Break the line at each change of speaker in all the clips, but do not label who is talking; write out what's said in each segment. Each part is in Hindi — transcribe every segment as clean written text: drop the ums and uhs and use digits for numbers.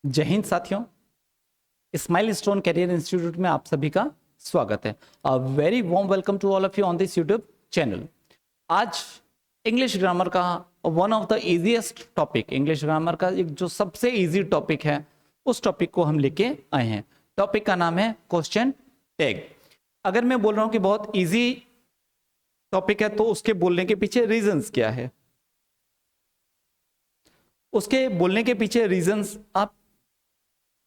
जय हिंद साथियों, स्माइल स्टोन करियर इंस्टीट्यूट में आप सभी का स्वागत है। A very warm welcome to all of you on this YouTube channel. आज इंग्लिश ग्रामर का one of the easiest topic, English grammar का एक जो सबसे इजी टॉपिक है, उस टॉपिक को हम लेके आए हैं। टॉपिक का नाम है क्वेश्चन टैग। अगर मैं बोल रहा हूं कि बहुत इजी टॉपिक है, तो उसके बोलने के पीछे रीजंस क्या है? उसके बोलने के पीछे रीजंस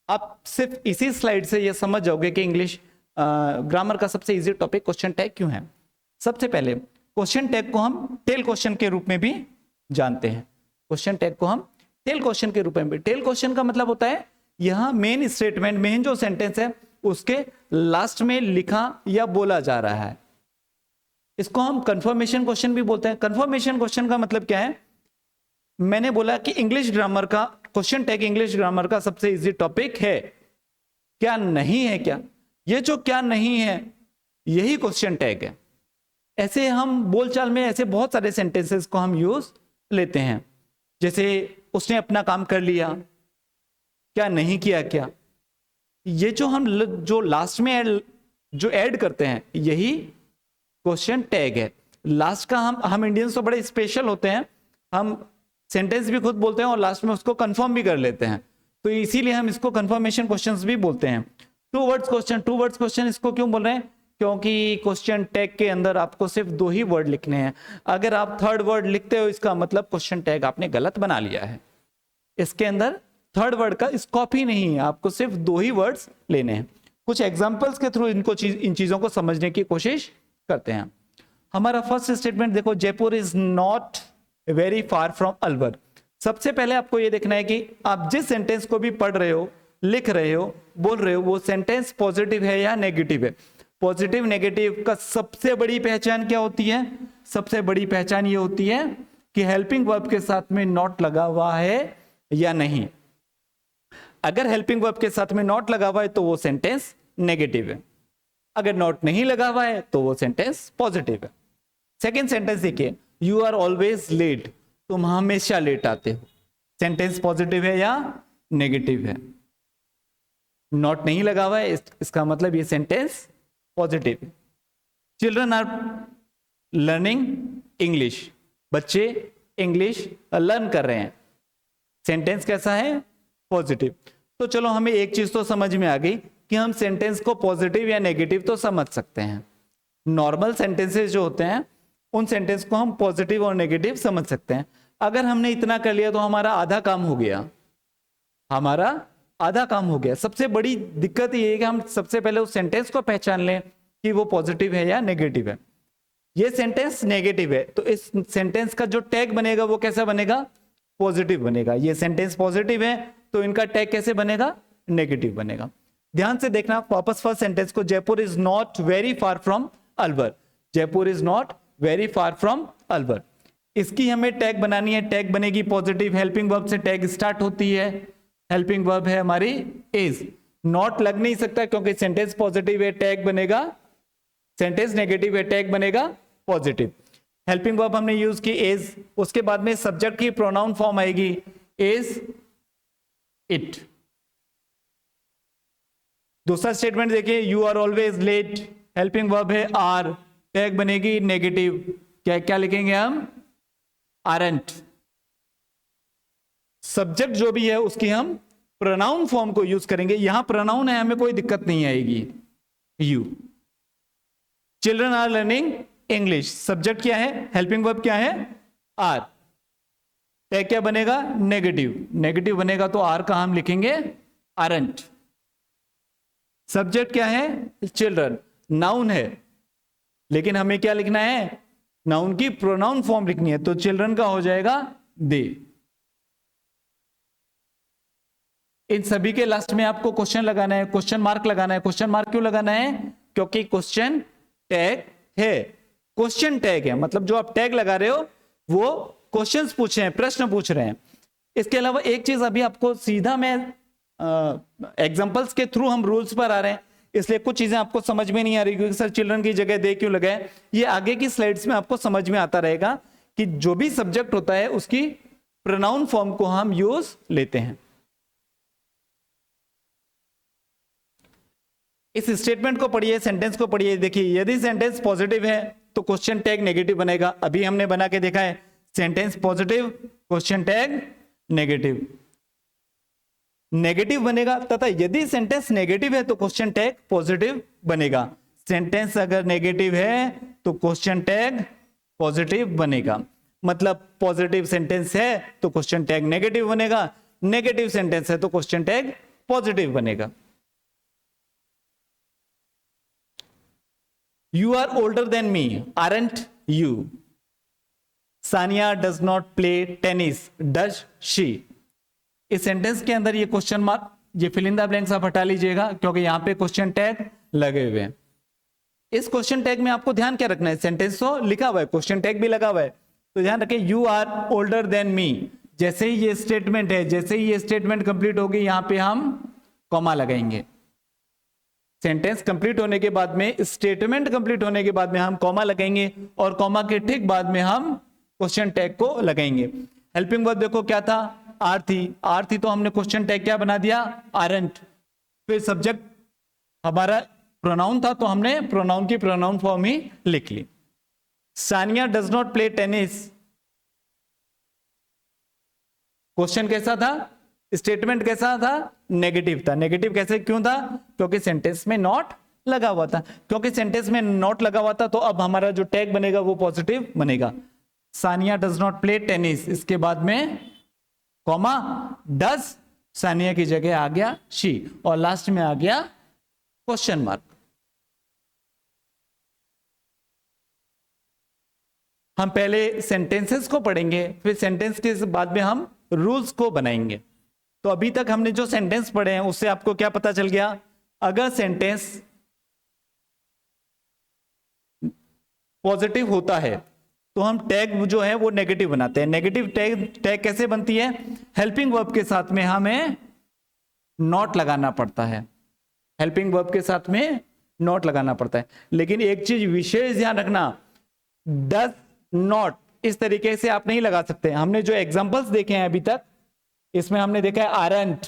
आप सिर्फ इसी स्लाइड से ये समझ जाओगे कि इंग्लिश ग्रामर का सबसे इजी टॉपिक क्वेश्चन टैग क्यों है। सबसे पहले क्वेश्चन टैग को हम टेल क्वेश्चन के रूप में भी जानते हैं। क्वेश्चन टैग को हम टेल क्वेश्चन के रूप में भी, टेल क्वेश्चन का मतलब होता है यहां मेन स्टेटमेंट, मेन जो सेंटेंस है उसके लास्ट में लिखा या बोला जा रहा है। इसको हम कंफर्मेशन क्वेश्चन भी बोलते हैं। कंफर्मेशन क्वेश्चन का मतलब क्या है? मैंने बोला कि इंग्लिश ग्रामर का क्वेश्चन टैग इंग्लिश ग्रामर का सबसे इजी टॉपिक है। क्या नहीं है? क्या ये जो क्या नहीं है यही क्वेश्चन टैग है। ऐसे हम बोलचाल में ऐसे बहुत सारे सेंटेंसेस को हम यूज लेते हैं, जैसे उसने अपना काम कर लिया, क्या नहीं किया क्या। ये जो हम जो लास्ट में जो ऐड करते हैं यही क्वेश्चन टैग है। लास्ट का हम इंडियंस तो बड़े स्पेशल होते हैं, हम सेंटेंस भी खुद बोलते हैं और लास्ट में उसको कंफर्म भी कर लेते हैं, तो इसीलिए हम इसको कंफर्मेशन क्वेश्चंस भी बोलते हैं। टू वर्ड्स क्वेश्चन इसको क्यों बोल रहे हैं? क्योंकि क्वेश्चन टैग के अंदर आपको सिर्फ दो ही वर्ड लिखने हैं। अगर आप थर्ड वर्ड लिखते हो, इसका मतलब क्वेश्चन टैग आपने गलत बना लिया है। इसके अंदर थर्ड वर्ड का स्कोप ही नहीं है, आपको सिर्फ दो ही वर्ड्स लेने हैं। कुछ एग्जाम्पल्स के थ्रू इन चीजों को समझने की कोशिश करते हैं। हमारा फर्स्ट स्टेटमेंट देखो, Jaipur is not very far from Alwar. सबसे पहले आपको यह देखना है कि आप जिस सेंटेंस को भी पढ़ रहे हो, लिख रहे हो, बोल रहे हो, वो सेंटेंस पॉजिटिव है या नेगेटिव है। पॉजिटिव नेगेटिव का सबसे बड़ी पहचान क्या होती है? सबसे बड़ी पहचान ये होती है कि हेल्पिंग वर्ब के साथ में नॉट लगा हुआ है या नहीं। अगर हेल्पिंग वर्ब के साथ में नॉट लगा हुआ है तो वो सेंटेंस नेगेटिव है, अगर नॉट नहीं लगा हुआ है तो वो सेंटेंस पॉजिटिव है। सेकेंड सेंटेंस देखिए, यू आर ऑलवेज लेट, तुम हमेशा लेट आते हो। सेंटेंस पॉजिटिव है या नेगेटिव है? नॉट नहीं लगा हुआ है, इसका मतलब ये सेंटेंस पॉजिटिव है। चिल्ड्रन आर लर्निंग इंग्लिश, बच्चे इंग्लिश लर्न कर रहे हैं। सेंटेंस कैसा है? पॉजिटिव। तो चलो हमें एक चीज तो समझ में आ गई कि हम सेंटेंस को पॉजिटिव या नेगेटिव तो समझ सकते हैं। नॉर्मल सेंटेंसेस जो होते हैं उन सेंटेंस को हम पॉजिटिव और नेगेटिव समझ सकते हैं। अगर हमने इतना कर लिया तो हमारा आधा काम हो गया, हमारा आधा काम हो गया। सबसे बड़ी दिक्कत ये है कि हम सबसे पहले उस सेंटेंस को पहचान लें कि वो पॉजिटिव है या नेगेटिव है। ये सेंटेंस नेगेटिव है तो इस सेंटेंस का जो टैग बनेगा वो कैसा बनेगा? पॉजिटिव बनेगा। ये सेंटेंस पॉजिटिव है तो इनका टैग कैसे बनेगा? नेगेटिव बनेगा। ध्यान से देखना, वापस फर्स्ट सेंटेंस को, Jaipur is not very far from Alwar. Jaipur is not very far from Alwar, इसकी हमें टैग बनानी है। टैग बनेगी पॉजिटिव, हेल्पिंग वर्ब से टैग स्टार्ट होती है। हेल्पिंग वर्ब है हमारी इज। नॉट लग नहीं सकता क्योंकि सेंटेंस पॉजिटिव है, टैग बनेगा। सेंटेंस नेगेटिव है, टैग बनेगा पॉजिटिव। हेल्पिंग वर्ब हमने यूज की इज, उसके बाद में सब्जेक्ट की प्रोनाउन फॉर्म आएगी इज, इट। दूसरा स्टेटमेंट देखिए, you are always late, helping verb है आर, टैग बनेगी नेगेटिव। क्या क्या लिखेंगे हम? आरंट। सब्जेक्ट जो भी है उसकी हम प्रोनाउन फॉर्म को यूज करेंगे। यहां प्रोनाउन है, हमें कोई दिक्कत नहीं आएगी, you. Children are learning English, subject क्या है? हेल्पिंग वर्ब क्या है? आर। टैग क्या बनेगा? नेगेटिव। नेगेटिव बनेगा तो आर का हम लिखेंगे आरंट। सब्जेक्ट क्या है? चिल्ड्रन। नाउन है, लेकिन हमें क्या लिखना है? नाउन की प्रोनाउन फॉर्म लिखनी है, तो चिल्ड्रन का हो जाएगा दे। इन सभी के लास्ट में आपको क्वेश्चन लगाना है, क्वेश्चन मार्क लगाना है। क्वेश्चन मार्क क्यों लगाना है? क्योंकि क्वेश्चन टैग है। क्वेश्चन टैग है मतलब जो आप टैग लगा रहे हो वो क्वेश्चंस पूछ रहे हैं, प्रश्न पूछ रहे हैं। इसके अलावा एक चीज अभी आपको सीधा मैं एग्जांपल्स के थ्रू हम रूल्स पर आ रहे हैं, इसलिए कुछ चीजें आपको समझ में नहीं आ रही क्योंकि सर चिल्ड्रन की जगह दे क्यों लगाए। ये आगे की स्लाइड्स में आपको समझ में आता रहेगा कि जो भी सब्जेक्ट होता है उसकी प्रोनाउन फॉर्म को हम यूज लेते हैं। इस स्टेटमेंट को पढ़िए, सेंटेंस को पढ़िए। देखिए यदि सेंटेंस पॉजिटिव है तो क्वेश्चन टैग नेगेटिव बनेगा। अभी हमने बना के देखा है, sentence positive, question tag negative, negative बनेगा। तथा यदि सेंटेंस नेगेटिव है तो क्वेश्चन टैग पॉजिटिव बनेगा। सेंटेंस अगर नेगेटिव है तो क्वेश्चन टैग पॉजिटिव बनेगा। मतलब पॉजिटिव सेंटेंस है तो क्वेश्चन टैग नेगेटिव बनेगा, नेगेटिव सेंटेंस है तो क्वेश्चन टैग पॉजिटिव बनेगा। You are older than me, aren't you? Sania does not play tennis, does she? इस सेंटेंस के अंदर ये क्वेश्चन मार्क, ये फिल इन द ब्लैंक्स आप हटा लीजिएगा क्योंकि यहां पे क्वेश्चन टैग लगे हुए हैं। इस क्वेश्चन टैग में आपको ध्यान क्या रखना है, सेंटेंस तो लिखा हुआ है, क्वेश्चन टैग भी लगा हुआ है, तो ध्यान रखें you are older than me. जैसे ही ये स्टेटमेंट है, जैसे ही ये स्टेटमेंट कंप्लीट होगी यहां पे हम कॉमा लगाएंगे। सेंटेंस कंप्लीट होने के बाद में, स्टेटमेंट कंप्लीट होने के बाद में हम कॉमा लगाएंगे और कॉमा के ठीक बाद में हम क्वेश्चन टैग को लगाएंगे। हेल्पिंग वर्ब देखो क्या था, आर थी, आर थी तो हमने क्वेश्चन टैग क्या बना दिया, आरंट। फिर सब्जेक्ट हमारा प्रोनाउन था तो हमने प्रोनाउन की प्रोनाउन फॉर्म ही लिख ली। Sania does not play tennis, question कैसा था, स्टेटमेंट कैसा था, नेगेटिव था। नेगेटिव कैसे, क्यों था, क्योंकि सेंटेंस में नॉट लगा हुआ था। क्योंकि सेंटेंस में नॉट लगा हुआ था तो अब हमारा जो टैग बनेगा वो पॉजिटिव बनेगा। Sania does not play tennis, इसके बाद में कॉमा, डज सानिया की जगह आ गया शी और लास्ट में आ गया क्वेश्चन मार्क। हम पहले सेंटेंसेस को पढ़ेंगे, फिर सेंटेंस के बाद में हम रूल्स को बनाएंगे। तो अभी तक हमने जो सेंटेंस पढ़े हैं उससे आपको क्या पता चल गया, अगर सेंटेंस पॉजिटिव होता है तो हम टैग जो है वो नेगेटिव बनाते हैं। नेगेटिव टैग कैसे बनती है, हेल्पिंग वर्ब के साथ में हमें नॉट लगाना पड़ता है, हेल्पिंग वर्ब के साथ में नॉट लगाना पड़ता है। लेकिन एक चीज विशेष ध्यान रखना, डज नॉट इस तरीके से आप नहीं लगा सकते। हमने जो एग्जांपल्स देखे हैं अभी तक, इसमें हमने देखा है आरंट,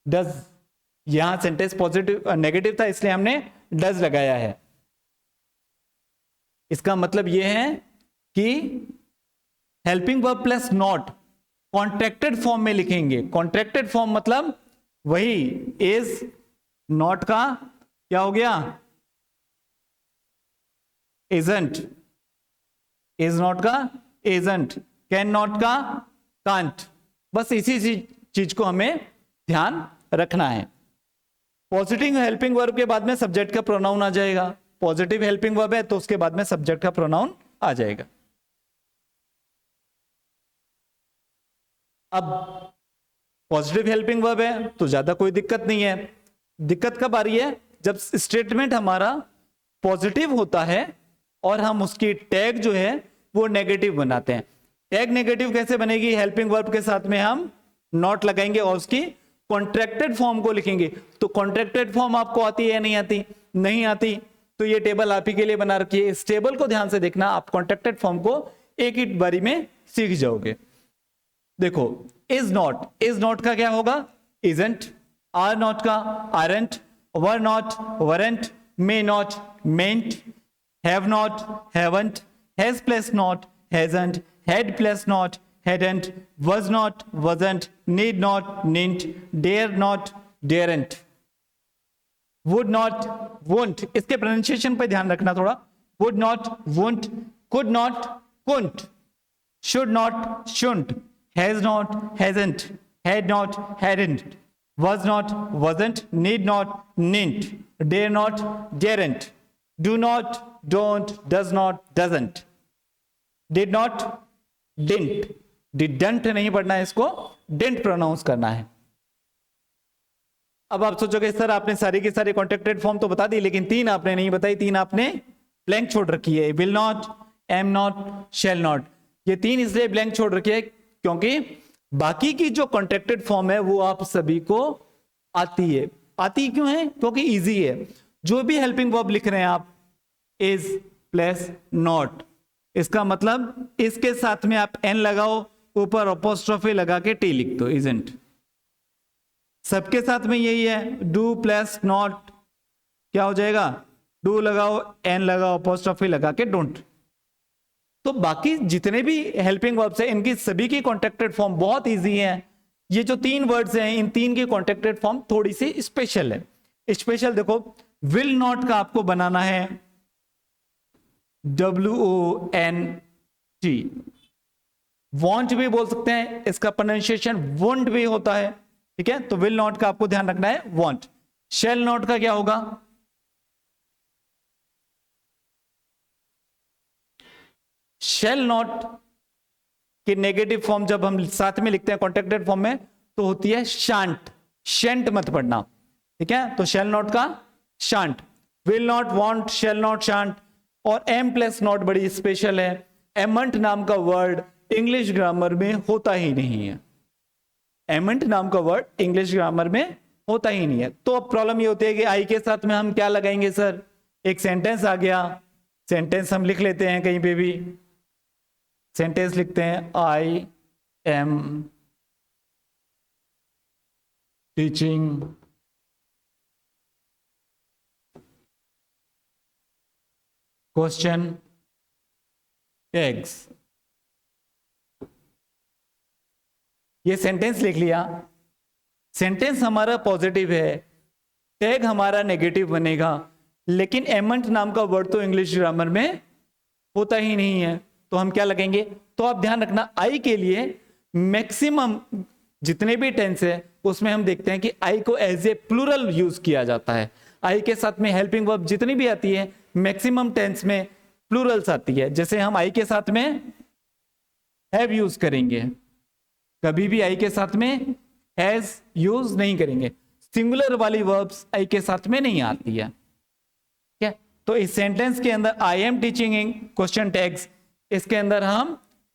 डज, यहां सेंटेंस पॉजिटिव नेगेटिव था इसलिए हमने डज लगाया है। इसका मतलब यह है कि helping verb plus not contracted form में लिखेंगे। कॉन्ट्रैक्टेड फॉर्म मतलब वही इज नॉट का क्या हो गया, इजंट, इज नॉट का इजंट, कैन नॉट का कांट। बस इसी चीज को हमें ध्यान रखना है। पॉजिटिव हेल्पिंग वर्ब के बाद में सब्जेक्ट का प्रोनाउन आ जाएगा। पॉजिटिव हेल्पिंग वर्ब है तो उसके बाद में सब्जेक्ट का प्रोनाउन आ जाएगा। अब पॉजिटिव हेल्पिंग वर्ब है तो ज्यादा कोई दिक्कत नहीं है। दिक्कत कब आ रही है, जब स्टेटमेंट हमारा पॉजिटिव होता है और हम उसकी टैग जो है वो नेगेटिव बनाते हैं। टैग नेगेटिव कैसे बनेगी, हेल्पिंग वर्ब के साथ में हम नॉट लगाएंगे और उसकी कॉन्ट्रैक्टेड फॉर्म को लिखेंगे। तो कॉन्ट्रैक्टेड फॉर्म आपको आती है, नहीं आती, नहीं आती, तो ये टेबल आप ही के लिए बना रखी है। इस टेबल को ध्यान से देखना, आप कॉन्ट्रैक्टेड फॉर्म को एक ही बारी में सीख जाओगे। देखो इज नॉट का क्या होगा, इजंट, आर नॉट का aren't, were not weren't, may not meant, have not haven't, has plus not hasn't, had plus not hadn't, was not wasn't, need not didn't, dare not daren't, would not won't। इसके प्रोनाउंसिएशन पे ध्यान रखना थोड़ा। would not won't, could not couldn't, should not shouldn't, has not hasn't, had not hadn't, was not wasn't, need not needn't, dare not daren't, do not don't, does not doesn't, did not didn't, didn't नहीं पढ़ना है, इसको डिंट प्रोनाउंस करना है। अब आप सोचोगे सर आपने सारी की सारी कॉन्ट्रैक्टेड फॉर्म तो बता दी लेकिन तीन आपने नहीं बताई, तीन आपने ब्लैंक छोड़ रखी है, will not, am not, shall not. ये तीन इसलिए ब्लैंक छोड़ रखी है क्योंकि बाकी की जो कॉन्ट्रैक्टेड फॉर्म है वो आप सभी को आती है। आती क्यों है, क्योंकि इजी है। जो भी हेल्पिंग वर्ब लिख रहे हैं आप, इज प्लस नॉट, इसका मतलब इसके साथ में आप एन लगाओ, ऊपर अपोस्ट्रोफी लगा के टी लिख दो, इजंट। सबके साथ में यही है, डू प्लस नॉट क्या हो जाएगा, डू लगाओ, एन लगाओ, अपोस्ट्रोफी लगा के डोंट। तो बाकी जितने भी हेल्पिंग वर्ब्स हैं इनकी सभी की कॉन्ट्रैक्टेड फॉर्म बहुत इजी है। ये जो 3 वर्ड्स हैं इन 3 की कॉन्ट्रैक्टेड फॉर्म थोड़ी सी स्पेशल है। स्पेशल देखो, विल नॉट का आपको बनाना है WONT। वॉन्ट भी बोल सकते हैं, इसका प्रोनाउंसिएशन वोंट भी होता है, ठीक है। तो विल नॉट का आपको ध्यान रखना है वॉन्ट। शेल नॉट का क्या होगा, शेल नॉट की नेगेटिव फॉर्म जब हम साथ में लिखते हैं कॉन्ट्रैक्टेड फॉर्म में तो होती है शांट, शेंट मत पढ़ना, ठीक है। तो शेल नॉट का shan't, will not, want, shall not, shan't. और एम प्लस नॉट बड़ी स्पेशल है, एमंट नाम का वर्ड इंग्लिश ग्रामर में होता ही नहीं है। एमंट नाम का वर्ड इंग्लिश ग्रामर में होता ही नहीं है। तो अब प्रॉब्लम ये होती है कि आई के साथ में हम क्या लगाएंगे सर, एक सेंटेंस आ गया, सेंटेंस हम लिख लेते हैं, कहीं पे भी सेंटेंस लिखते हैं, आई एम टीचिंग क्वेश्चन टैग्स। ये सेंटेंस लिख लिया, सेंटेंस हमारा पॉजिटिव है, टैग हमारा नेगेटिव बनेगा, लेकिन एमंट नाम का वर्ड तो इंग्लिश ग्रामर में होता ही नहीं है। तो हम क्या लगेंगे, तो आप ध्यान रखना आई के लिए मैक्सिमम जितने भी टेंस है उसमें हम देखते हैं कि आई को एज ए प्लूरल यूज किया जाता है। आई के साथ में हेल्पिंग वर्ब जितनी भी आती है मैक्सिमम टेंस में प्लूरल्स आती है। जैसे हम आई के साथ में हैव यूज करेंगे, कभी भी आई के साथ में हैज यूज नहीं करेंगे। सिंगुलर वाली वर्ब्स आई के साथ में नहीं आती है, ठीक है। तो इस सेंटेंस के अंदर I am teaching question tags, इसके अंदर हम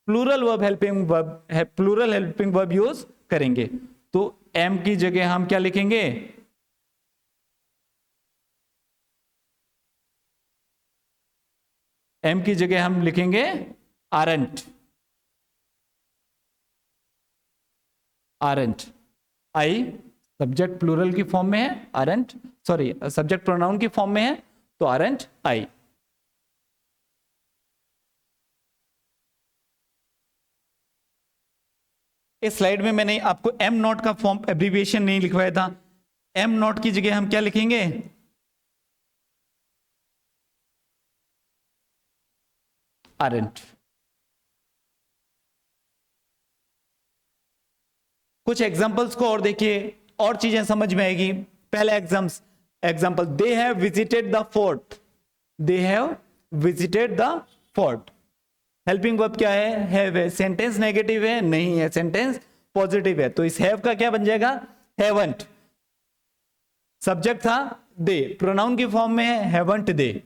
plural verb helping verb use करेंगे। तो एम की जगह हम क्या लिखेंगे, एम की जगह हम लिखेंगे aren't, aren't. I subject plural की फॉर्म में है, आरंट, सॉरी सब्जेक्ट प्रोनाउन की फॉर्म में है, तो आरंट आई। इस स्लाइड में मैंने आपको एम नॉट का फॉर्म एब्रीविएशन नहीं लिखवाया था, एम नॉट की जगह हम क्या लिखेंगे, आरंट। कुछ एग्जांपल्स को और देखिए, और चीजें समझ में आएगी। पहला example, they have visited the fort, they have visited the fort. Helping verb क्या है, सेंटेंस नेगेटिव है, नहीं है, सेंटेंस पॉजिटिव है। तो इस हैव का क्या बन जाएगा, हैवंट। सब्जेक्ट था दे, प्रोनाउन की फॉर्म में है हैवंट दे।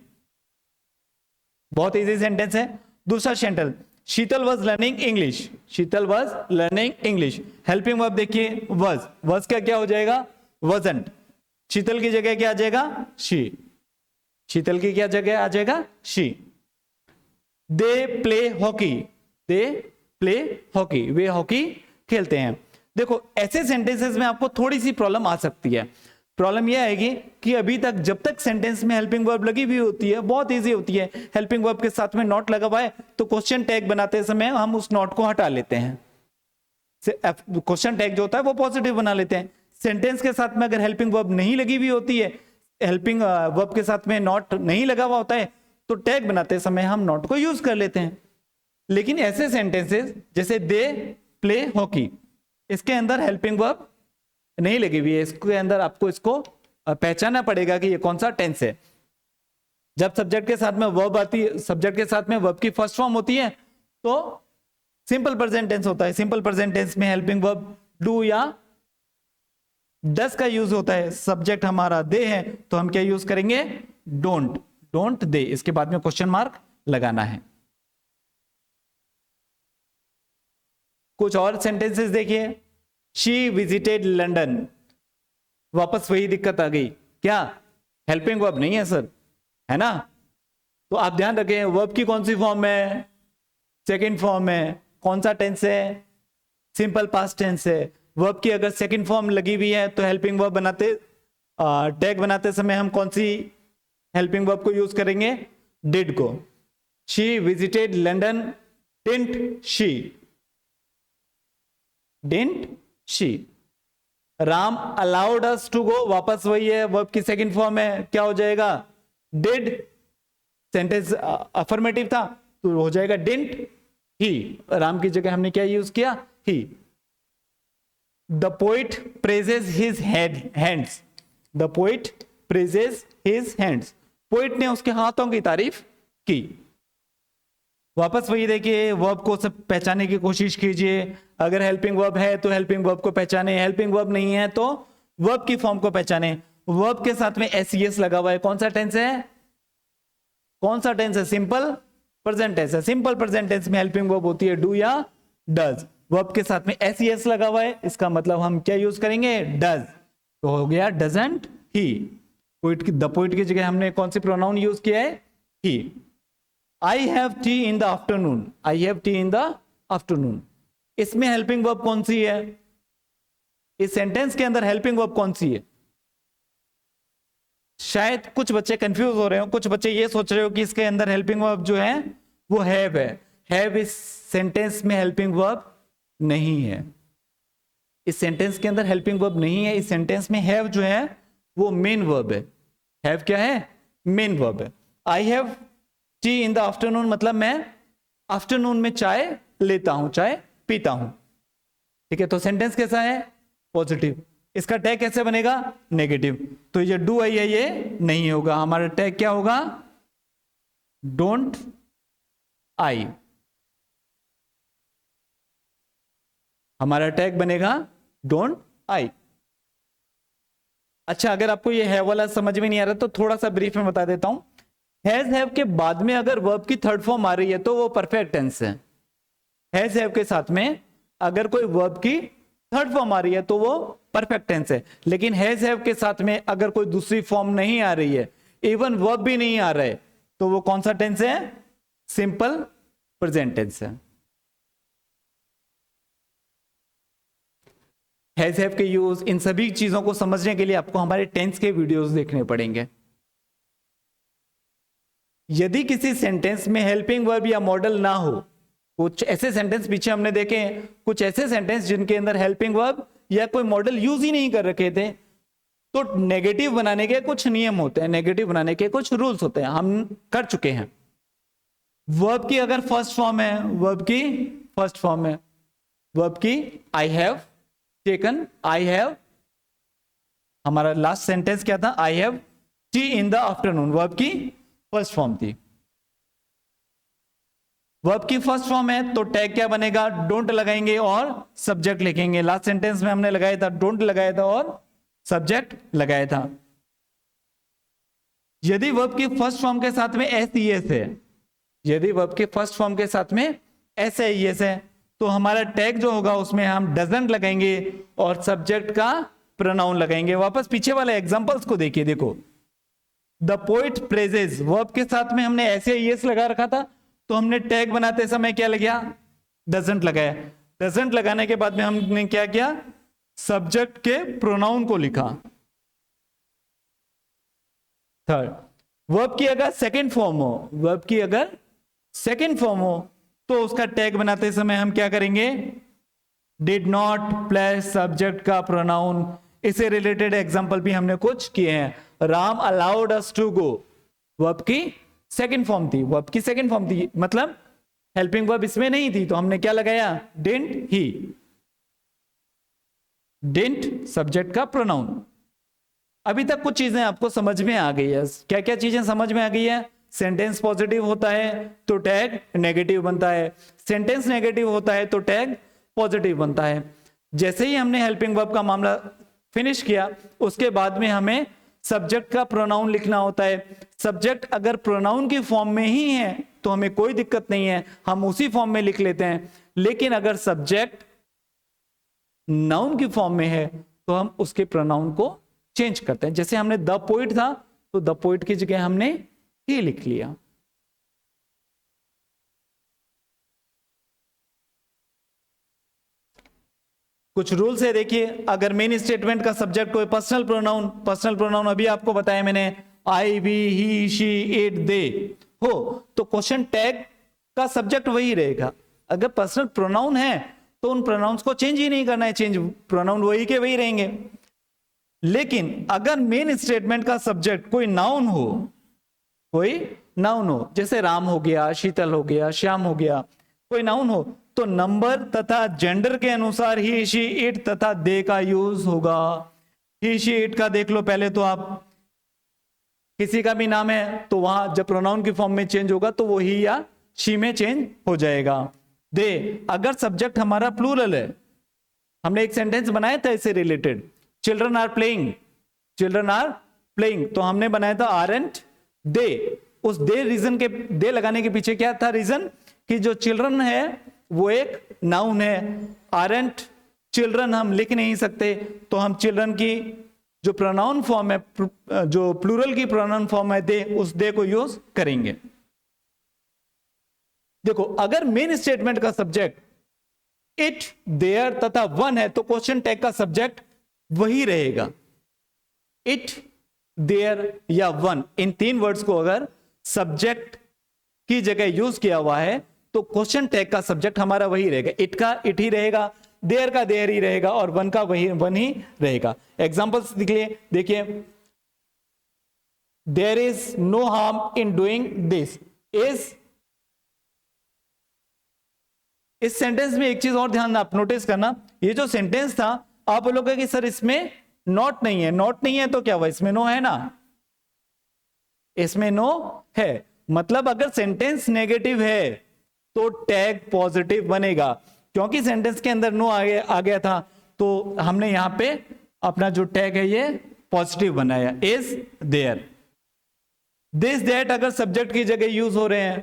बहुत इजी सेंटेंस है। दूसरा sentence, Sheetal was learning English, Sheetal was learning English. Helping verb देखिए वाज का क्या हो जाएगा, wasn't। शीतल की जगह क्या आ जाएगा, शी, शीतल की क्या जगह आ जाएगा, she. They play hockey, they play hockey, way hockey खेलते हैं। देखो ऐसे सेंटेंसेस में आपको थोड़ी सी प्रॉब्लम आ सकती है। प्रॉब्लम यह आएगी कि अभी तक जब तक सेंटेंस में हेल्पिंग वर्ब लगी हुई होती है बहुत इजी होती है, हेल्पिंग वर्ब के साथ में नॉट लगा हुआ है तो क्वेश्चन टैग बनाते समय हम उस नॉट को हटा लेते हैं। क्वेश्चन टैग जो होता है वो पॉजिटिव बना लेते हैं। सेंटेंस के साथ में अगर हेल्पिंग वर्ब नहीं लगी हुई होती है, हेल्पिंग वर्ब के साथ में नॉट नहीं लगा हुआ होता है, तो टैग बनाते समय हम नॉट को यूज कर लेते हैं। लेकिन ऐसे सेंटेंसेस जैसे दे प्ले हॉकी, इसके अंदर हेल्पिंग वर्ब नहीं लगी हुई है, इसके अंदर आपको इसको पहचानना पड़ेगा कि ये कौन सा टेंस है। जब सब्जेक्ट के साथ में वर्ब आती है, सब्जेक्ट के साथ में वर्ब की फर्स्ट फॉर्म होती है तो सिंपल प्रेजेंट टेंस होता है। सिंपल प्रेजेंट टेंस में हेल्पिंग वर्ब डू या डस का यूज होता है। सब्जेक्ट हमारा दे है तो हम क्या यूज करेंगे, डोंट, डोंट दे, इसके बाद में क्वेश्चन मार्क लगाना है। कुछ और सेंटेंसेस देखिए, शी विजिटेड लंदन, वापस वही दिक्कत आ गई, क्या हेल्पिंग वर्ब नहीं है सर, है ना। तो आप ध्यान रखें वर्ब की कौन सी फॉर्म है, सेकंड फॉर्म है। कौन सा टेंस है, सिंपल पास्ट टेंस है। वर्ब की अगर सेकंड फॉर्म लगी हुई है तो हेल्पिंग वर्ब बनाते टैग बनाते समय हम कौन सी हेल्पिंग वर्ब को यूज करेंगे डिड को। She visited London, didn't she, didn't she. Ram allowed us to go, वापस वही है, वर्ब की सेकंड फॉर्म है, क्या हो जाएगा डिड, सेंटेंस अफर्मेटिव था तो हो जाएगा डिडंट ही, राम की जगह हमने क्या यूज किया ही। The poet praises his hands, the poet praises his hands, poet ने उसके हाथों की तारीफ की। वापस वही देखिए, वर्ब को सब पहचानने की कोशिश कीजिए, अगर हेल्पिंग वर्ब है तो हेल्पिंग वर्ब को पहचाने, हेल्पिंग वर्ब नहीं है तो वर्ब की फॉर्म को पहचाने। वर्ब के साथ में एस लगा हुआ है, कौन सा टेंस है, कौन सा टेंस है, सिंपल प्रेजेंट टेंस है। सिंपल प्रेजेंट टेंस में हेल्पिंग वर्ब होती है डू या डज, वर्ब के साथ में एस लगा हुआ है, इसका मतलब हम क्या यूज करेंगे डज, तो हो गया डजंट ही। द पोइट की जगह हमने कौन सी प्रोनाउन यूज किया है ही। I have tea in the afternoon, I have tea in the afternoon, इसमें हेल्पिंग वर्ब कौन सी है, इस सेंटेंस के अंदर हेल्पिंग वर्ब कौन सी है। शायद कुछ बच्चे कंफ्यूज हो रहे हो, कुछ बच्चे ये सोच रहे हो कि इसके अंदर हेल्पिंग वर्ब जो है वो हैव है। हैव इस सेंटेंस में हेल्पिंग वर्ब नहीं है, इस सेंटेंस के अंदर हेल्पिंग वर्ब नहीं है, इस सेंटेंस में हैव जो है वो मेन वर्ब है। हैव क्या है, मेन वर्ब है। आई have tea in the afternoon मतलब मैं आफ्टरनून में चाय लेता हूं, चाय पीता हूं, ठीक है। तो सेंटेंस कैसा है, पॉजिटिव, इसका टैग कैसे बनेगा, नेगेटिव, तो ये डू आई है ये नहीं होगा, हमारा टैग क्या होगा डोंट आई, हमारा टैग बनेगा डोंट आई। अच्छा, अगर आपको ये है वाला समझ में नहीं आ रहा तो थोड़ा सा ब्रीफ में बता देता हूं। हैज हैव के बाद में अगर वर्ब की थर्ड फॉर्म आ रही है तो वो परफेक्ट टेंस है। हैज हैव के साथ में अगर कोई वर्ब की थर्ड फॉर्म आ रही है तो वो परफेक्ट टेंस है। लेकिन हैज हैव के साथ में अगर कोई दूसरी फॉर्म नहीं आ रही है, इवन वर्ब भी नहीं आ रहा है, तो वो कौन सा टेंस है, सिंपल प्रेजेंट टेंस है। हैज हैव के यूज, इन सभी चीजों को समझने के लिए आपको हमारे टेंस के वीडियोस देखने पड़ेंगे। यदि किसी सेंटेंस में हेल्पिंग वर्ब या मॉडल ना हो, कुछ ऐसे सेंटेंस पीछे हमने देखे हैं, कुछ ऐसे सेंटेंस जिनके अंदर हेल्पिंग वर्ब या कोई मॉडल यूज ही नहीं कर रखे थे, तो नेगेटिव बनाने के कुछ नियम होते हैं, नेगेटिव बनाने के कुछ रूल्स होते हैं, हम कर चुके हैं। वर्ब की अगर फर्स्ट फॉर्म है, वर्ब की फर्स्ट फॉर्म है, वर्ब की I have taken, I have, हमारा लास्ट सेंटेंस क्या था, आई have tea in the afternoon, verb की फर्स्ट फॉर्म थी। वर्ब की फर्स्ट फॉर्म है तो टैग क्या बनेगा, डोंट लगाएंगे और सब्जेक्ट लिखेंगे। लास्ट सेंटेंस में हमने लगाया था डोंट लगाया था और सब्जेक्ट लगाया था। यदि वर्ब की फर्स्ट फॉर्म के साथ में एस है, यदि वर्ब के फर्स्ट फॉर्म के साथ में एस है, तो हमारा टैग जो होगा उसमें हम डजंट लगाएंगे और सब्जेक्ट का प्रोनाउन लगाएंगे। वापस पीछे वाले एग्जांपल्स को देखिए, देखो द पोइट प्रेजेस, वर्ब के साथ में हमने एस लगा रखा था, तो हमने टैग बनाते समय क्या लगाया, डजंट लगाया। डजंट लगाने के बाद में हमने क्या किया, सब्जेक्ट के प्रोनाउन को लिखा। थर्ड, वर्ब की अगर सेकंड फॉर्म हो, वर्ब की अगर सेकंड फॉर्म हो तो उसका टैग बनाते समय हम क्या करेंगे, डिड नॉट प्लस सब्जेक्ट का प्रोनाउन। इससे रिलेटेड एग्जांपल भी हमने कुछ किए हैं। Ram allowed us to go, verb की सेकंड फॉर्म थी, वर्ब की सेकंड फॉर्म थी, मतलब हेल्पिंग वर्ब इसमें नहीं थी, तो हमने क्या लगाया, डिडंट ही, डिडंट सब्जेक्ट का प्रोनाउन। अभी तक कुछ चीजें आपको समझ में आ गई है, क्या क्या चीजें समझ में आ गई है। सेंटेंस पॉजिटिव होता है तो टैग नेगेटिव बनता है, सेंटेंस नेगेटिव होता है तो टैग पॉजिटिव बनता है। जैसे ही हमने हेल्पिंग वर्ब का मामला फिनिश किया, उसके बाद में हमें सब्जेक्ट का प्रोनाउन लिखना होता है। सब्जेक्ट अगर प्रोनाउन की फॉर्म में ही है तो हमें कोई दिक्कत नहीं है, हम उसी फॉर्म में लिख लेते हैं। लेकिन अगर सब्जेक्ट नाउन की फॉर्म में है तो हम उसके प्रोनाउन को चेंज करते हैं। जैसे हमने द पोइट था तो द पोइट की जगह हमने ही लिख लिया। कुछ रूल्स है, देखिए, अगर मेन स्टेटमेंट का सब्जेक्ट कोई पर्सनल प्रोनाउन अभी आपको बताया मैंने, आई, वी, ही, शी, इट, दे हो, तो क्वेश्चन टैग का सब्जेक्ट वही रहेगा। अगर पर्सनल प्रोनाउन है तो उन प्रोनाउंस को चेंज ही नहीं करना है, चेंज प्रोनाउन वही के वही रहेंगे। लेकिन अगर मेन स्टेटमेंट का सब्जेक्ट कोई नाउन हो, कोई नाउन हो, जैसे राम हो गया, शीतल हो गया, श्याम हो गया, कोई नाउन हो, तो नंबर तथा जेंडर के अनुसार ही, शी, इट तथा दे का यूज होगा। ही, शी, इट का देख लो पहले, तो आप किसी का भी नाम है तो वहां जब प्रोनाउन की फॉर्म में चेंज होगा तो वो ही या शी में चेंज हो जाएगा। दे, अगर सब्जेक्ट हमारा प्लूरल है, हमने एक सेंटेंस बनाया था इससे related, children are playing, children are playing, तो हमने बनाया था आरंट दे। उस दे रीजन के, दे लगाने के पीछे क्या था रीजन, कि जो चिल्ड्रन है वो एक नाउन है, आरंट चिल्ड्रन हम लिख नहीं सकते, तो हम चिल्ड्रन की जो प्रोनाउन फॉर्म है, जो प्लूरल की प्रोनाउन फॉर्म है दे, उस दे को यूज करेंगे। देखो, अगर मेन स्टेटमेंट का सब्जेक्ट इट, देयर तथा वन है तो क्वेश्चन टैग का सब्जेक्ट वही रहेगा। इट, देयर या वन, इन तीन वर्ड्स को अगर सब्जेक्ट की जगह यूज किया हुआ है तो क्वेश्चन टैग का सब्जेक्ट हमारा वही रहेगा। इट का इट ही रहेगा, देयर का देयर ही रहेगा, और वन का वही वन ही रहेगा। एग्जांपल्स देखिए, there is no harm in doing this is. इस सेंटेंस में एक चीज और ध्यान आप नोटिस करना, ये जो सेंटेंस था आप बोलोगे कि सर इसमें नॉट नहीं है, नॉट नहीं है तो क्या हुआ, इसमें नो है ना, इसमें नो है, मतलब अगर सेंटेंस नेगेटिव है तो टैग पॉजिटिव बनेगा। क्योंकि सेंटेंस के अंदर नो आ गया था तो हमने यहां पे अपना जो टैग है ये पॉजिटिव बनाया, इज देयर। दिस दैट अगर सब्जेक्ट की जगह यूज हो रहे हैं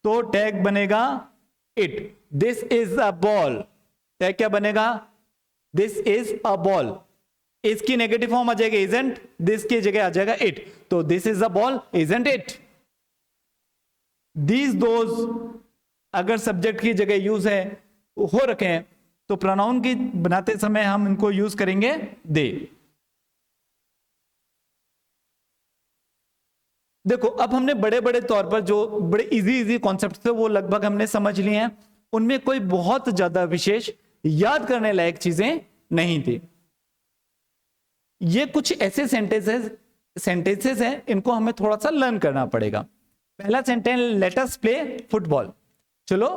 तो टैग बनेगा it. This is a ball, tag क्या बनेगा, दिस इज अ बॉल। इसकी नेगेटिव फॉर्म आ जाएगा इजंट, दिस की जगह आ जाएगा इट, तो this is a ball, isn't it. These those अगर सब्जेक्ट की जगह यूज है हो रखे हैं तो प्रोनाउन की बनाते समय हम इनको यूज करेंगे दे। देखो, अब हमने बड़े बड़े तौर पर जो बड़े इजी कॉन्सेप्ट थे वो लगभग हमने समझ लिए हैं, उनमें कोई बहुत ज्यादा विशेष याद करने लायक चीजें नहीं थी। ये कुछ ऐसे सेंटेंसेस हैं, इनको हमें थोड़ा सा लर्न करना पड़ेगा। पहला sentence, let us play football, चलो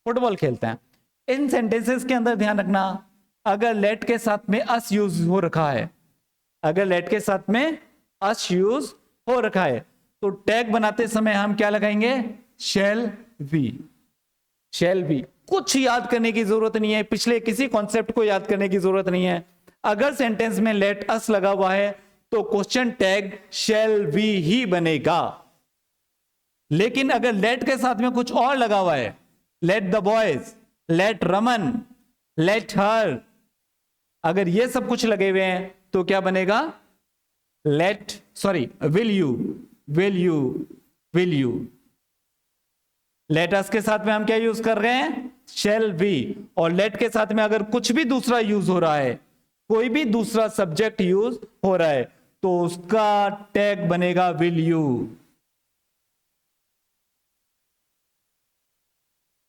फुटबॉल खेलते हैं। इन सेंटेंसेस के अंदर ध्यान रखना, अगर लेट के साथ में अस यूज हो रखा है, अगर लेट के साथ में अस यूज हो रखा है तो टैग बनाते समय हम क्या लगाएंगे, शैल बी, शैल बी। कुछ याद करने की जरूरत नहीं है, पिछले किसी कॉन्सेप्ट को याद करने की जरूरत नहीं है। अगर सेंटेंस में लेट अस लगा हुआ है तो क्वेश्चन टैग शैल बी ही बनेगा। लेकिन अगर लेट के साथ में कुछ और लगा हुआ है, let the boys, let Raman, let her, अगर ये सब कुछ लगे हुए हैं तो क्या बनेगा, let, sorry, will you, will you, will you. Let us के साथ में हम क्या यूज कर रहे हैं, शैल बी, और लेट के साथ में अगर कुछ भी दूसरा यूज हो रहा है, कोई भी दूसरा सब्जेक्ट यूज हो रहा है तो उसका टैग बनेगा विल यू।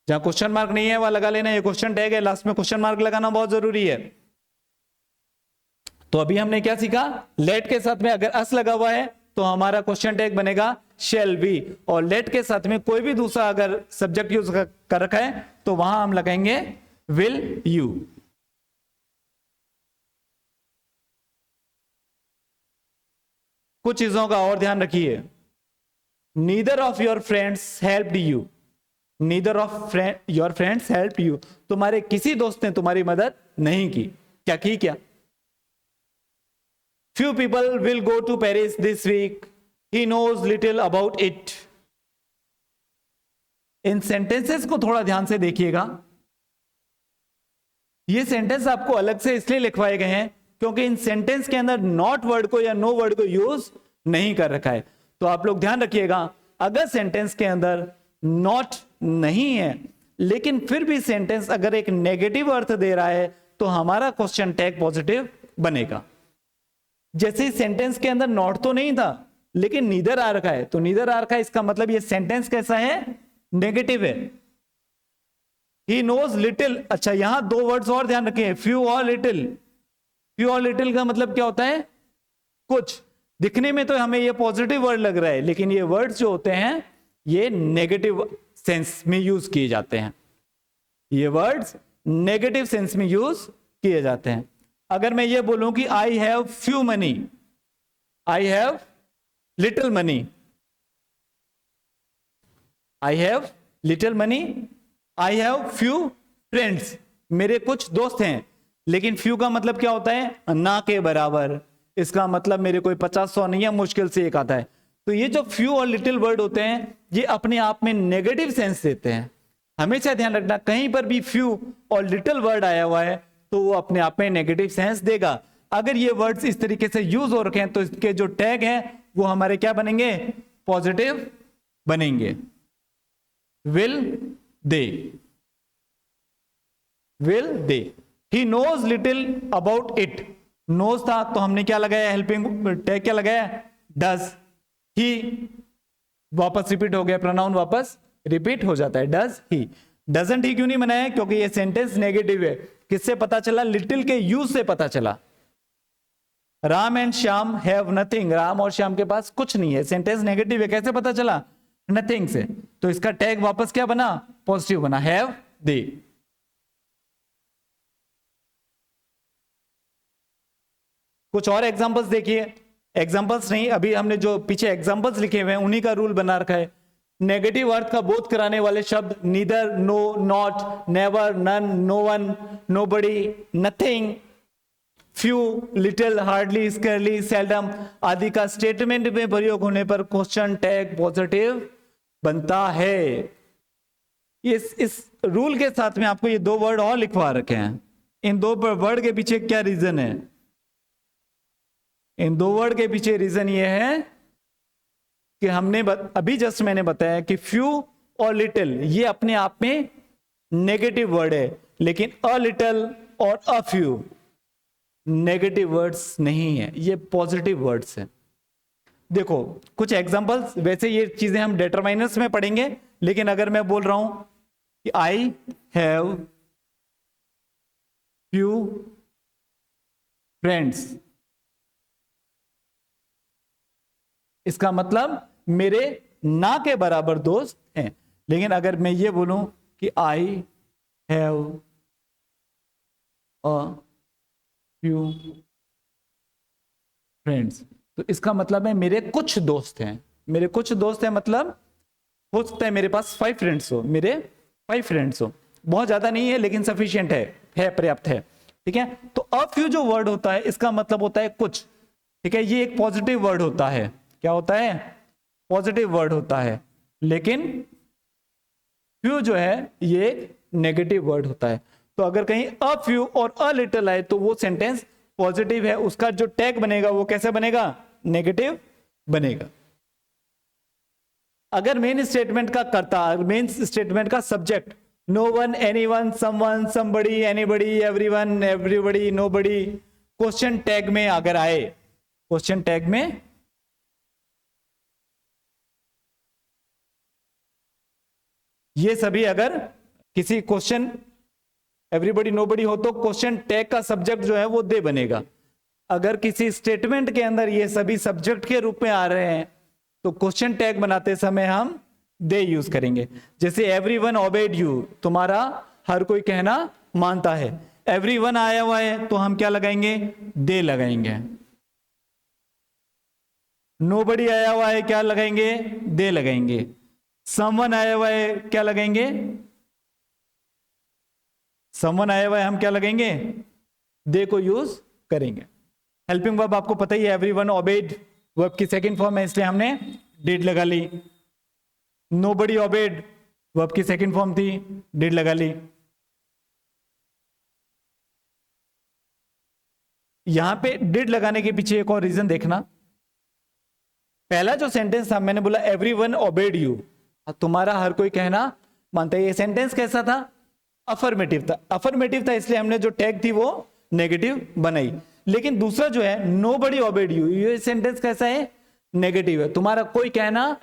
जहां क्वेश्चन मार्क नहीं है वहां लगा लेना, ये क्वेश्चन टैग है, लास्ट में क्वेश्चन मार्क लगाना बहुत जरूरी है। तो अभी हमने क्या सीखा, लेट के साथ में अगर अस लगा हुआ है तो हमारा क्वेश्चन टैग बनेगा शैल बी, और लेट के साथ में कोई भी दूसरा अगर सब्जेक्ट यूज कर रखा है तो वहां हम लगाएंगे विल यू। कुछ चीजों का और ध्यान रखिए, neither of your friends helped you, neither of your friends help you, तुम्हारे किसी दोस्त ने तुम्हारी मदद नहीं की, क्या की, क्या। Few people will go to Paris this week, he knows little about it. इन सेंटेंसेस को थोड़ा ध्यान से देखिएगा, ये सेंटेंस आपको अलग से इसलिए लिखवाए गए हैं क्योंकि इन सेंटेंस के अंदर नॉट वर्ड को या नो वर्ड को यूज नहीं कर रखा है। तो आप लोग ध्यान रखिएगा, अगर सेंटेंस के अंदर नॉट नहीं है लेकिन फिर भी सेंटेंस अगर एक नेगेटिव अर्थ दे रहा है तो हमारा क्वेश्चन टैग पॉजिटिव बनेगा। जैसे सेंटेंस के अंदर नॉट तो नहीं था, लेकिन नीदर आ रखा है, तो नीदर आ रखा है, इसका मतलब ये सेंटेंस कैसा है, नेगेटिव है। ही नोज लिटिल, अच्छा यहां दो वर्ड्स और ध्यान रखें, फ्यू और लिटिल। फ्यू और लिटिल का मतलब क्या होता है, कुछ। दिखने में तो हमें ये पॉजिटिव वर्ड लग रहा है, लेकिन ये वर्ड्स जो होते हैं ये नेगेटिव सेंस में यूज किए जाते हैं, ये वर्ड्स नेगेटिव सेंस में यूज किए जाते हैं। अगर मैं ये बोलूं कि I have few money, I have little money, I have little money, I have few friends, मेरे कुछ दोस्त हैं। लेकिन फ्यू का मतलब क्या होता है, ना के बराबर। इसका मतलब मेरे कोई 50-100 नहीं है, मुश्किल से एक आता है। तो ये जो फ्यू और लिटिल वर्ड होते हैं ये अपने आप में नेगेटिव सेंस देते हैं। हमेशा ध्यान रखना, कहीं पर भी फ्यू और लिटिल वर्ड आया हुआ है तो वो अपने आप में नेगेटिव सेंस देगा। अगर ये वर्ड्स इस तरीके से यूज हो रखे हैं तो इसके जो टैग हैं वो हमारे क्या बनेंगे, पॉजिटिव बनेंगे। Will they, will they. He knows little about it, knows था तो हमने क्या लगाया, हेल्पिंग टैग क्या लगाया, डज। ही वापस रिपीट हो गया, प्रोनाउन वापस रिपीट हो जाता है, डज ही। डजंट ही क्यों नहीं बनाया, क्योंकि ये सेंटेंस नेगेटिव है। किससे पता चला, लिटिल के यूज से पता चला। Ram and Shyam have nothing, Ram और श्याम के पास कुछ नहीं है, सेंटेंस नेगेटिव है, कैसे पता चला, नथिंग से। तो इसका टैग वापस क्या बना, पॉजिटिव बना, हैव दे। कुछ और एग्जांपल्स देखिए, एग्जांपल्स नहीं, अभी हमने जो पीछे एग्जांपल्स लिखे हुए हैं उन्हीं का रूल बना रखा है। नेगेटिव अर्थ का बोध कराने वाले शब्द neither, no, not, never, none, no one, nobody, nothing, few, little, hardly, scarcely, seldom आदि का स्टेटमेंट में प्रयोग होने पर क्वेश्चन टैग पॉजिटिव बनता है। इस रूल के साथ में आपको ये दो वर्ड और लिखवा रखे हैं। इन दो वर्ड के पीछे क्या रीजन है, इन दो वर्ड के पीछे रीजन ये है कि हमने अभी जस्ट मैंने बताया कि फ्यू और लिटिल ये अपने आप में नेगेटिव वर्ड है, लेकिन अ लिटिल और अ फ्यू नेगेटिव वर्ड्स नहीं है, ये पॉजिटिव वर्ड्स हैं। देखो कुछ एग्जांपल्स, वैसे ये चीजें हम डिटरमाइनर्स में पढ़ेंगे, लेकिन अगर मैं बोल रहा हूं कि आई हैव फ्यू फ्रेंड्स, इसका मतलब मेरे ना के बराबर दोस्त हैं। लेकिन अगर मैं ये बोलूं कि I have a few friends, तो इसका मतलब है मेरे कुछ दोस्त हैं, मेरे कुछ दोस्त हैं, मतलब हो सकता है मेरे पास 5 फ्रेंड्स हो, मेरे 5 फ्रेंड्स हो, बहुत ज्यादा नहीं है लेकिन सफिशिएंट है, पर्याप्त है, ठीक है। तो अ फ्यू जो वर्ड होता है इसका मतलब होता है कुछ, ठीक है, ये एक पॉजिटिव वर्ड होता है। क्या होता है, पॉजिटिव वर्ड होता है। लेकिन फ्यू जो है ये नेगेटिव वर्ड होता है। तो अगर कहीं अ फ्यू और अ लिटिल आए तो वो सेंटेंस पॉजिटिव है, उसका जो टैग बनेगा वो कैसे बनेगा, नेगेटिव बनेगा। अगर मेन स्टेटमेंट का कर्ता, मेन स्टेटमेंट का subject no one, any one, someone, somebody, anybody, everyone, everybody, nobody question tag में अगर आए, क्वेश्चन टैग में ये सभी अगर किसी क्वेश्चन एवरीबडी नोबडी हो तो क्वेश्चन टैग का सब्जेक्ट जो है वो दे बनेगा। अगर किसी स्टेटमेंट के अंदर ये सभी सब्जेक्ट के रूप में आ रहे हैं तो क्वेश्चन टैग बनाते समय हम दे यूज करेंगे। जैसे एवरीवन ओबेड यू, तुम्हारा हर कोई कहना मानता है। एवरीवन आया हुआ है तो हम क्या लगाएंगे, दे लगाएंगे। नोबडी आया हुआ है, क्या लगाएंगे, दे लगाएंगे। समवन आया हुआ है, क्या लगाएंगे, समवन आया हुआ है, हम क्या लगेंगे, दे को यूज करेंगे। हेल्पिंग वर्ब आपको पता ही है, एवरीवन ओबेड वर्ब की सेकंड फॉर्म है इसलिए हमने डिड लगा ली। नोबडी ओबेड वर्ब की सेकंड फॉर्म थी, डिड लगा ली। यहां पे डिड लगाने के पीछे एक और रीजन देखना। पहला जो सेंटेंस था मैंने बोला एवरीवन ओबेड यू, तुम्हारा हर कोई कहना मानता है। ये सेंटेंस कैसा था, अफर्मेटिव था। अफर्मेटिव था इसलिए हमने जो टैग थी वो नेगेटिव बनाई। लेकिन दूसरा जो है नोबडी ओबेड यू, ये सेंटेंस कैसा है, नेगेटिव है, तुम्हारा कोई कहना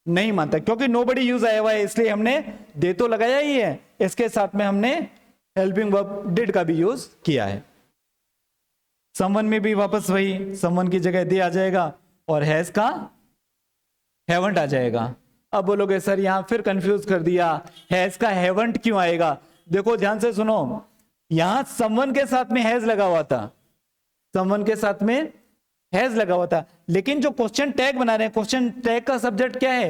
नहीं मानता, क्योंकि नोबडी यूज आया हुआ है इसलिए हमने दे तो लगाया ही है, इसके साथ में हमने हेल्पिंग वर्ब डिड का भी यूज किया है। समवन में भी वापस वही, समवन की जगह दे आ जाएगा और हैज का हैवंट आ जाएगा। अब बोलोगे सर यहां फिर कंफ्यूज कर दिया, हैज का हैवंट क्यों आएगा? देखो ध्यान से सुनो, यहां समवन के साथ में हैज लगा हुआ था, समवन के साथ में हैज लगा हुआ था, लेकिन जो क्वेश्चन टैग बना रहे हैं, क्वेश्चन टैग का सब्जेक्ट क्या है?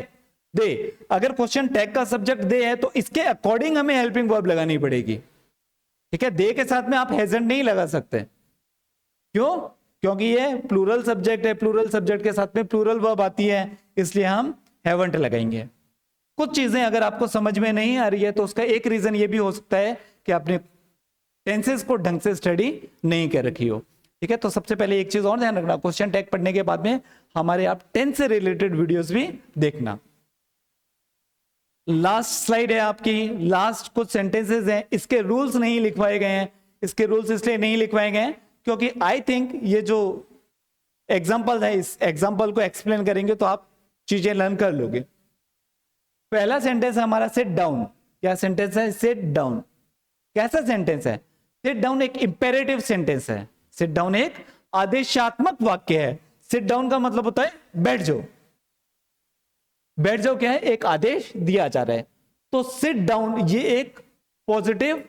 दे। अगर क्वेश्चन टैग का सब्जेक्ट दे है तो इसके अकॉर्डिंग हमें हेल्पिंग वर्ब लगानी पड़ेगी, ठीक है। दे के साथ में आप हैजंट नहीं लगा सकते, क्यों? क्योंकि ये प्लूरल सब्जेक्ट है, प्लूरल सब्जेक्ट के साथ में प्लूरल वर्ब आती है, इसलिए हम हैवंट लगाएंगे। कुछ चीजें अगर आपको समझ में नहीं आ रही है तो उसका एक रीजन ये भी हो सकता है कि आपने टेंसेस को ढंग से स्टडी नहीं कर रखी हो, ठीक है। तो सबसे पहले एक चीज और ध्यान रखना, क्वेश्चन टैग पढ़ने के बाद में हमारे आप टेंस से रिलेटेड वीडियोस भी देखना। लास्ट स्लाइड है आपकी, लास्ट कुछ सेंटेंसेस हैं, इसके रूल्स नहीं लिखवाए गए हैं। इसके रूल्स इसलिए नहीं लिखवाए गए हैं क्योंकि आई थिंक ये जो एग्जाम्पल है, इस एग्जाम्पल को एक्सप्लेन करेंगे तो आप चीजें लर्न कर लोगे। पहला सेंटेंस है हमारा सिट डाउन। क्या सेंटेंस है? Sit down. कैसा सेंटेंस है? सिट डाउन एक इंपेरेटिव सेंटेंस है। सिट डाउन एक आदेशात्मक वाक्य है। सिट डाउन का मतलब होता है बैठ जाओ। बैठ जाओ क्या है? एक आदेश दिया जा रहा है। तो सिट डाउन ये एक पॉजिटिव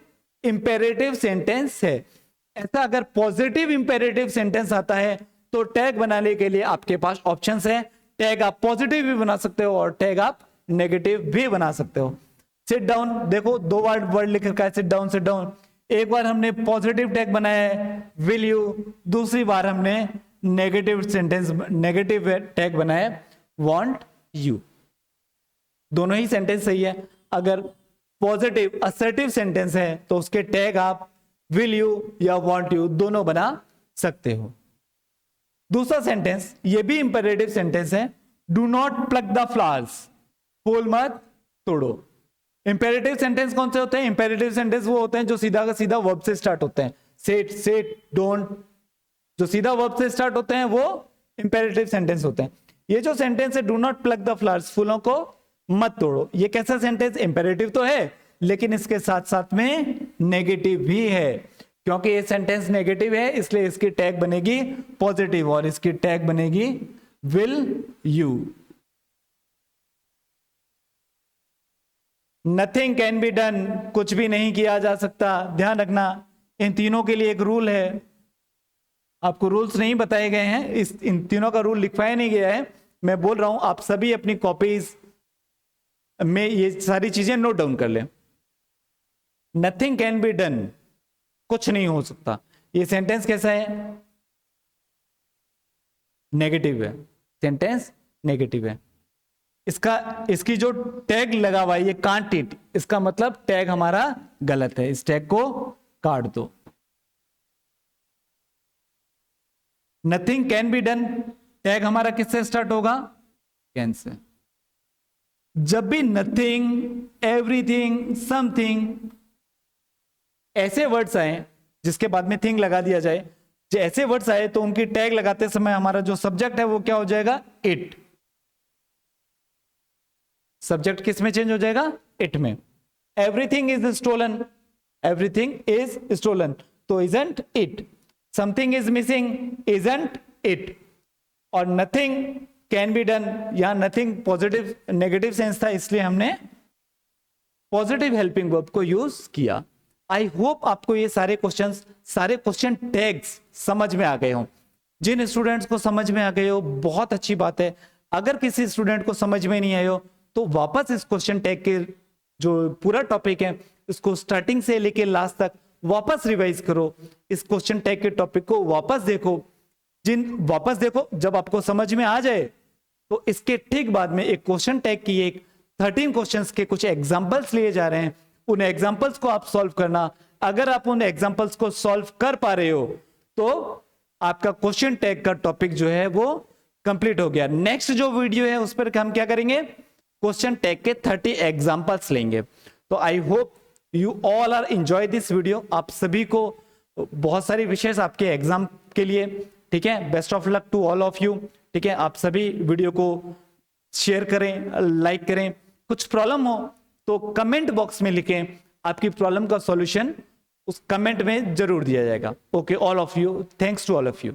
इंपेरेटिव सेंटेंस है। ऐसा अगर पॉजिटिव इंपेरेटिव सेंटेंस आता है तो टैग बनाने के लिए आपके पास ऑप्शंस है। टैग आप पॉजिटिव भी बना सकते हो और टैग आप नेगेटिव भी बना सकते हो। सिट डाउन देखो दो वर्ड लिख रखा है, सिट डाउन सिट डाउन। एक बार हमने पॉजिटिव टैग बनाया है विल यू, दूसरी बार हमने नेगेटिव सेंटेंस नेगेटिव टैग बनाया है वांट यू। दोनों ही सेंटेंस सही है। अगर पॉजिटिव असर्टिव सेंटेंस है तो उसके टैग आप विल यू या वांट यू दोनों बना सकते हो। दूसरा सेंटेंस ये भी इंपेरेटिव सेंटेंस है, do not pluck the flowers, फूल मत तोड़ो। इंपेरेटिव सेंटेंस कौन से होते हैं? इंपेरेटिव सेंटेंस वो होते हैं जो सीधा का सीधा वर्ब से स्टार्ट होते हैं। सेट सेट डोंट, जो सीधा वर्ब से स्टार्ट होते हैं वो इंपेरेटिव सेंटेंस होते हैं। ये जो सेंटेंस है do not pluck the flowers, फूलों को मत तोड़ो, ये कैसा सेंटेंस? इंपेरेटिव तो है लेकिन इसके साथ साथ में नेगेटिव भी है। क्योंकि ये सेंटेंस नेगेटिव है इसलिए इसकी टैग बनेगी पॉजिटिव और इसकी टैग बनेगी will you. Nothing can be done, कुछ भी नहीं किया जा सकता। ध्यान रखना इन तीनों के लिए एक रूल है। आपको रूल्स नहीं बताए गए हैं, इन तीनों का रूल लिखवाया नहीं गया है। मैं बोल रहा हूं आप सभी अपनी कॉपीज में ये सारी चीजें नोट डाउन कर लें। नथिंग कैन बी डन, कुछ नहीं हो सकता। ये सेंटेंस कैसा है? नेगेटिव है। सेंटेंस नेगेटिव है। इसकी जो टैग लगा हुआ है ये कांट इट, इसका मतलब टैग हमारा गलत है, इस टैग को काट दो। Nothing can be done tag हमारा किससे स्टार्ट होगा? Can say. जब भी नथिंग, एवरीथिंग, समथिंग ऐसे वर्ड्स आए जिसके बाद में थिंग लगा दिया जाए, जो ऐसे वर्ड्स आए तो उनकी टैग लगाते समय हमारा जो सब्जेक्ट है वो क्या हो जाएगा? इट। सब्जेक्ट किस में चेंज हो जाएगा? इट में। Everything is stolen, everything is stolen तो isn't it. Something is missing, isn't it. और नथिंग कैन बी डन, यहां नथिंग पॉजिटिव नेगेटिव सेंस था इसलिए हमने पॉजिटिव हेल्पिंग वर्ब को यूज किया। आई होप आपको ये सारे क्वेश्चन टैग्स समझ में आ गए हो। जिन स्टूडेंट्स को समझ में आ गए हो बहुत अच्छी बात है। अगर किसी स्टूडेंट को समझ में नहीं आए हो तो वापस इस क्वेश्चन टैग के जो पूरा टॉपिक है इसको स्टार्टिंग से लेके लास्ट तक वापस रिवाइज करो। इस क्वेश्चन टैग के टॉपिक को वापस देखो। वापस देखो, जब आपको समझ में आ जाए तो इसके ठीक बाद में एक क्वेश्चन टैग की एक 13 क्वेश्चंस के कुछ एग्जांपल्स लिए जा रहे हैं, उन एग्जांपल्स को आप सॉल्व करना। अगर आप उन एग्जांपल्स को सॉल्व कर पा रहे हो तो आपका क्वेश्चन टैग का टॉपिक जो है वो कंप्लीट हो गया। नेक्स्ट जो वीडियो है उस पर हम क्या करेंगे? क्वेश्चन टैग के 30 एग्जांपल्स लेंगे। तो I hope you all are enjoy this video. आप सभी को बहुत सारी विशेष आपके एग्जाम के लिए, ठीक है। Best of luck to all of you. ठीक है, आप सभी वीडियो को शेयर करें, लाइक करें। कुछ प्रॉब्लम हो तो कमेंट बॉक्स में लिखें, आपकी प्रॉब्लम का सॉल्यूशन उस कमेंट में जरूर दिया जाएगा। Okay, all of you, thanks to all of you.